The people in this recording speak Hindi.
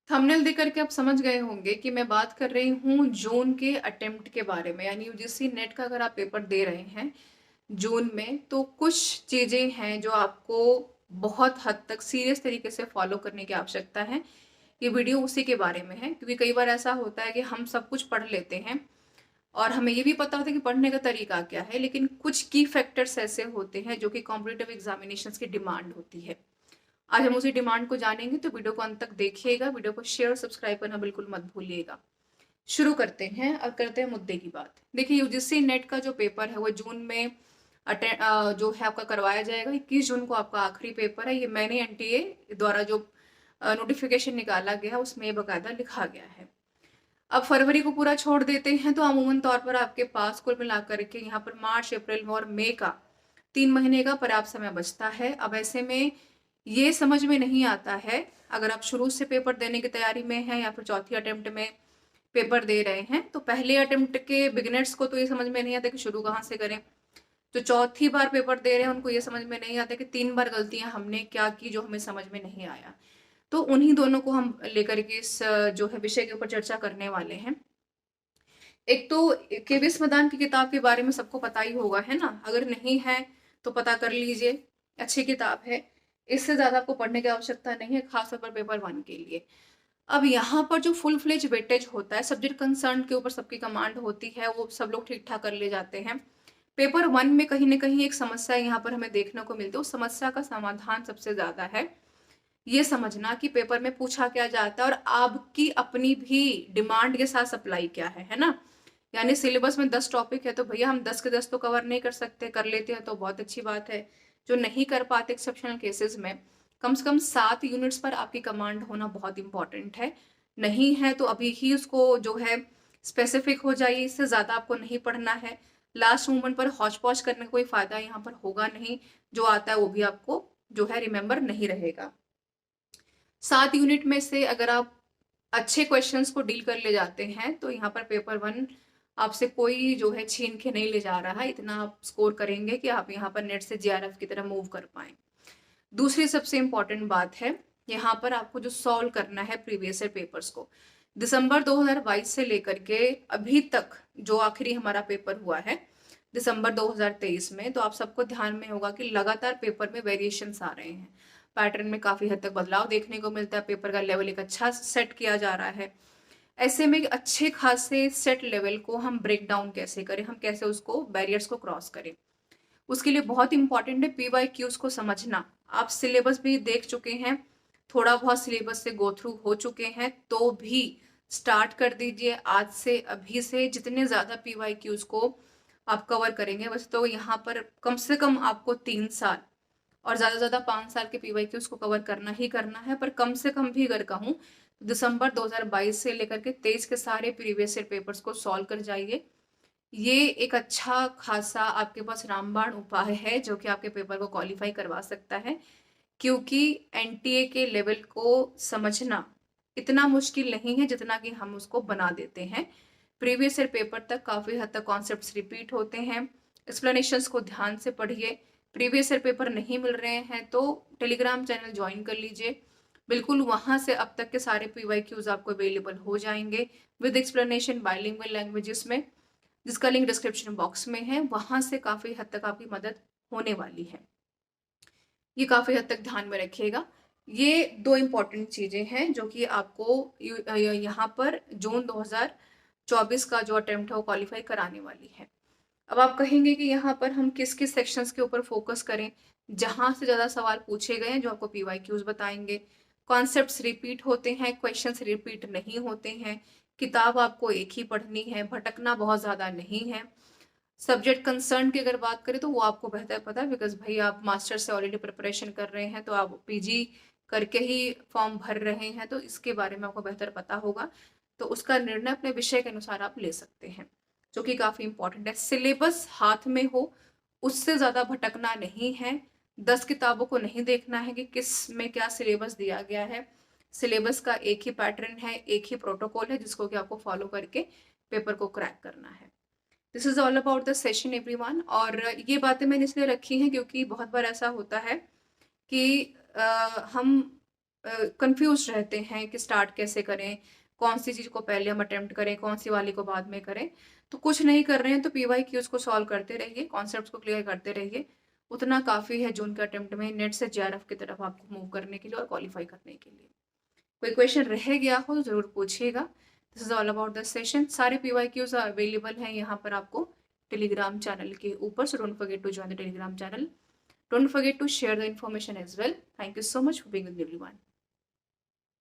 थंबनेल देख करके आप समझ गए होंगे कि मैं बात कर रही हूँ जून के अटेम्प्ट के बारे में, यानी यूजीसी नेट का अगर आप पेपर दे रहे हैं जून में, तो कुछ चीज़ें हैं जो आपको बहुत हद तक सीरियस तरीके से फॉलो करने की आवश्यकता है। ये वीडियो उसी के बारे में है, क्योंकि कई बार ऐसा होता है कि हम सब कुछ पढ़ लेते हैं और हमें ये भी पता होता है कि पढ़ने का तरीका क्या है, लेकिन कुछ की फैक्टर्स ऐसे होते हैं जो कि कॉम्पिटिटिव एग्जामिनेशंस की डिमांड होती है। आज हम उसी डिमांड को जानेंगे, तो वीडियो को अंत तक देखिएगा। वीडियो को शेयर और सब्सक्राइब करना बिल्कुल मत भूलिएगा। शुरू करते हैं और करते हैं मुद्दे की बात। देखिए, यूजीसी नेट का जो पेपर है वो जून में जो है आपका करवाया जाएगा। 21 जून को आपका आखिरी पेपर है। ये मैंने एनटीए द्वारा जो नोटिफिकेशन निकाला गया उसमें ये बकायदा लिखा गया है। अब फरवरी को पूरा छोड़ देते हैं तो अमूमन तौर पर आपके पास कुल मिलाकर के यहाँ पर मार्च, अप्रैल और मई का 3 महीने का पर्याप्त समय बचता है। अब ऐसे में ये समझ में नहीं आता है, अगर आप शुरू से पेपर देने की तैयारी में हैं या फिर चौथी अटेम्प्ट में पेपर दे रहे हैं, तो पहले अटेम्प्ट के बिगिनर्स को तो ये समझ में नहीं आता कि शुरू कहाँ से करें। जो चौथी बार पेपर दे रहे हैं उनको ये समझ में नहीं आता कि 3 बार गलतियां हमने क्या की जो हमें समझ में नहीं आया। तो उन्हीं दोनों को हम लेकर के इस जो है विषय के ऊपर चर्चा करने वाले हैं। एक तो केवीएस मैदान की किताब के बारे में सबको पता ही होगा, है ना? अगर नहीं है तो पता कर लीजिए, अच्छी किताब है। इससे ज्यादा आपको पढ़ने की आवश्यकता नहीं है, खासतौर पर पेपर 1 के लिए। अब यहाँ पर जो फुल फ्लेज वेटेज होता है, सब्जेक्ट कंसर्न के ऊपर सबकी कमांड होती है, वो सब लोग ठीक ठाक कर ले जाते हैं। पेपर 1 में कहीं ना कहीं एक समस्या यहाँ पर हमें देखने को मिलती है। उस समस्या का समाधान सबसे ज्यादा है ये समझना कि पेपर में पूछा क्या जाता है और आपकी अपनी भी डिमांड के साथ सप्लाई क्या है ना? यानी सिलेबस में 10 टॉपिक है तो भैया हम 10 के 10 तो कवर नहीं कर सकते, कर लेते हैं तो बहुत अच्छी बात है। जो नहीं कर पाते एक्सेप्शनल केसेस में कम से कम 7 यूनिट्स पर आपकी कमांड होना बहुत इंपॉर्टेंट है। नहीं है तो अभी ही उसको जो है स्पेसिफिक हो जाइए, इससे ज्यादा आपको नहीं पढ़ना है। लास्ट मोमेंट पर हौच पौच करने का कोई फायदा यहाँ पर होगा नहीं। जो आता है वो भी आपको जो है रिमेम्बर नहीं रहेगा। 7 यूनिट में से अगर आप अच्छे क्वेश्चंस को डील कर ले जाते हैं तो यहाँ पर पेपर 1 आपसे कोई जो है छीन के नहीं ले जा रहा है। इतना आप स्कोर करेंगे कि आप यहाँ पर नेट से जीआरएफ की तरह मूव कर पाए। दूसरी सबसे इंपॉर्टेंट बात है, यहाँ पर आपको जो सॉल्व करना है प्रीवियस ईयर पेपर्स को। दिसंबर 2022 से लेकर के अभी तक जो आखिरी हमारा पेपर हुआ है दिसंबर 2023 में, तो आप सबको ध्यान में होगा कि लगातार पेपर में वेरिएशंस आ रहे हैं। पैटर्न में काफी हद तक बदलाव देखने को मिलता है। पेपर का लेवल एक अच्छा सेट किया जा रहा है। ऐसे में अच्छे खासे सेट लेवल को हम ब्रेक डाउन कैसे करें, हम कैसे उसको बैरियर्स को क्रॉस करें, उसके लिए बहुत इंपॉर्टेंट है पीवाईक्यूज को समझना। आप सिलेबस भी देख चुके हैं, थोड़ा बहुत सिलेबस से गो थ्रू हो चुके हैं, तो भी स्टार्ट कर दीजिए आज से, अभी से। जितने ज्यादा पीवाईक्यूज को आप कवर करेंगे, वैसे तो यहाँ पर कम से कम आपको 3 साल और ज्यादा 5 साल के पीवाईक्यूज को कवर करना ही करना है, पर कम से कम भी अगर कहूँ तो दिसंबर 2022 से लेकर के 23 के सारे प्रीवियस ईयर पेपर्स को सॉल्व कर जाइए। ये एक अच्छा खासा आपके पास रामबाण उपाय है जो कि आपके पेपर को क्वालिफाई करवा सकता है, क्योंकि एनटीए के लेवल को समझना इतना मुश्किल नहीं है जितना कि हम उसको बना देते हैं। प्रीवियस ईयर पेपर तक काफी हद तक कॉन्सेप्ट्स रिपीट होते हैं। एक्सप्लेनेशंस को ध्यान से पढ़िए। प्रीवियस ईयर पेपर नहीं मिल रहे हैं तो टेलीग्राम चैनल ज्वाइन कर लीजिए। बिल्कुल वहां से अब तक के सारे पीवाईक्यूज आपको अवेलेबल हो जाएंगे विद एक्सप्लेनेशन बाइलिंगुअल लैंग्वेजेस में, जिसका लिंक डिस्क्रिप्शन बॉक्स में है। वहां से काफी हद तक आपकी मदद होने वाली है, ये काफी हद तक ध्यान में रखिएगा। ये दो इंपॉर्टेंट चीजें हैं जो कि आपको यहाँ पर जून 2024 का जो अटेम्प्ट है वो क्वालिफाई कराने वाली है। अब आप कहेंगे कि यहाँ पर हम किस किस सेक्शंस के ऊपर फोकस करें जहां से ज्यादा सवाल पूछे गए हैं, जो आपको पीवाईक्यूज बताएंगे। कॉन्सेप्ट्स रिपीट होते हैं, क्वेश्चंस रिपीट नहीं होते हैं, किताब आपको एक ही पढ़नी है, भटकना बहुत ज्यादा नहीं है। सब्जेक्ट कंसर्न की अगर बात करें तो वो आपको बेहतर पता है, बिकॉज भाई आप मास्टर से ऑलरेडी प्रिपरेशन कर रहे हैं, तो आप पीजी करके ही फॉर्म भर रहे हैं, तो इसके बारे में आपको बेहतर पता होगा। तो उसका निर्णय अपने विषय के अनुसार आप ले सकते हैं, जो कि काफी इंपॉर्टेंट है। सिलेबस हाथ में हो, उससे ज्यादा भटकना नहीं है। 10 किताबों को नहीं देखना है कि किस में क्या सिलेबस दिया गया है। सिलेबस का एक ही पैटर्न है, एक ही प्रोटोकॉल है, जिसको कि आपको फॉलो करके पेपर को क्रैक करना है। This is all about the session everyone. और ये बातें मैंने इसलिए रखी हैं क्योंकि बहुत बार ऐसा होता है कि हम कंफ्यूज रहते हैं कि स्टार्ट कैसे करें, कौन सी चीज़ को पहले हम अटेम्प्ट करें, कौन सी वाली को बाद में करें। तो कुछ नहीं कर रहे हैं तो PYQs को सॉल्व करते रहिए, कॉन्सेप्ट्स को क्लियर करते रहिए, उतना काफ़ी है जून के अटेम्प्ट में नेट से JRF की तरफ आपको मूव करने के लिए और क्वालिफाई करने के लिए। कोई क्वेश्चन रह गया हो तो ज़रूर पूछिएगा। This is all about the session. सारे PYQs अवेलेबल हैं यहाँ पर आपको टेलीग्राम चैनल के ऊपर, so don't forget to join the Telegram channel. Don't forget to share the information as well. Thank you so much for being with me, everyone.